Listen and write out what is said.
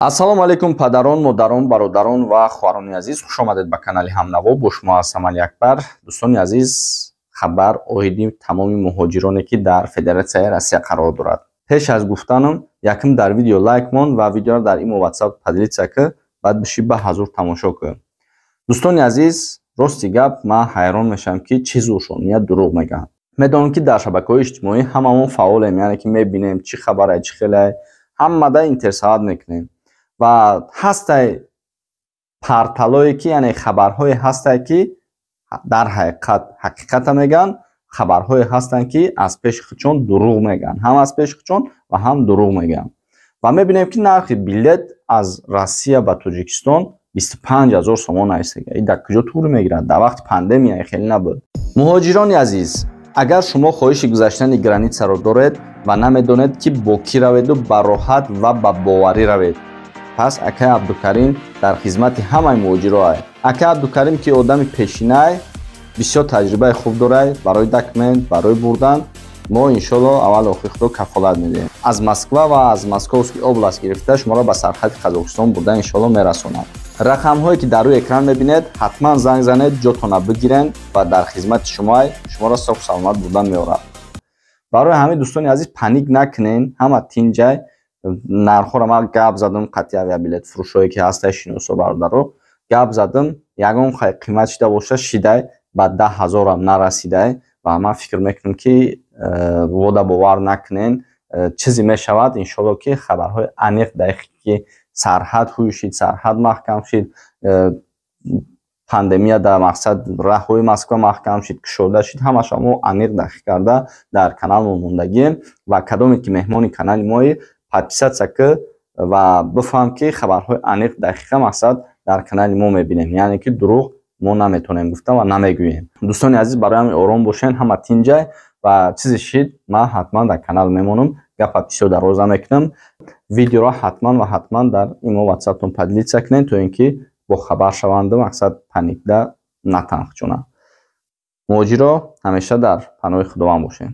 ассалому алайкум падарон, модарон, бародарон ва хуҳарони азиз, хуш омадед ба канали Ҳамнаво. Бо шумо ҳастам Али Акбар. Дӯстони азиз, хабар оиди тамоми муҳоҷироне ки дар Федератсияи Россия қарор дорад. Пеш аз гуфтанам якм дар видео лайк мон ва видеоро дар имо WhatsApp поделиться ки баъд биши ба ҳазур тамошо ки. Дӯстони азиз, рости гап ман ҳайрон мешавам ки чӣ зӯшония дурӯғ мегӯянд. Медонам ки дар шабакаҳои иҷтимоӣ ҳамамон фаъолем, яъне ки мебинем чӣ хабарай, чӣ хелай, ҳаммада интерсаат мекунем. ва ҳастай парталое ки яъне хабарҳое ҳастанд ки дар ҳақиқата мегӯянд, хабарҳое ҳастанд ки аз пеши худшон дурӯғ мегӯянд, ҳам аз пеши худшон ва ҳам дурӯғ мегӯянд. ва мебинем ки нархи билет аз Россия ба Тоҷикистон 25000 сомон аст. ин дар куҷо тур мегирад? Дар вақти пандемия хеле набуд. Муҳоҷирони азиз, агар шумо хоҳиши гузаштани границаро доред ва намедонед ки бо кӣ раведу ба роҳат ва ба боварӣ равед, пас акай Абдукарим дар хизмати ҳамаи муҳоҷиро аст. Акай Абдукарим ки одами пешинай, бисёр таҷрибаи хуб дорад барои документ, барои бурдан. мо иншоалло аввал охир худо кафолат медиҳем. Аз Москва ва аз Московский област гирифта шуморо ба сарҳади Қазоқистон бурда иншоалло мерасонад. Рақамҳое ки дар рӯи экран мебинед, ҳатман занг занед, ҷотона бигирен ва дар хизмати шумоай, шуморо соҳ саломат бурдан меорад. барои ҳамаи дӯстони азиз паник накунен, ҳама тинҷай. нархоро ман гап задам, қатъи авиабилетфурӯшое ки ҳастай шиносо бародаро гап задам, ягон қимат шида боша шидай ба 10000 нарасидай ва ман фикр мекунам ки вода бовар накунен, чизе мешавад иншоалло ки хабарҳои аниқ дақиқ ки сарҳад ҳуй шид, сарҳад маҳкам шид, пандемия дар мақсад раҳҳои Москва маҳкам шид, кушода шид, ҳамаша мо аниқ дақиқ карда дар канал мондагием ва кадоме ки меҳмони канали мои подписаться ки ва бифаҳм ки хабарҳои аниқ дақиқа мақсад дар канали мо мебинем, яъне ки дурӯғ мо наметонем гуфта ва намегӯем. Дӯстони азиз, барои ҳамин ором бошен, ҳама тинҷай ва чизе шид ман ҳатман дар канал мемонам, гапа бисёр дароза мекунам. Видеоро ҳатман ва ҳатман дар имо WhatsApp-тон поделиться кунед, то ин ки бохабар шаванду мақсад паникда натанг чунанд. муҳоҷиро ҳамеша дар паноҳи худованд бошем.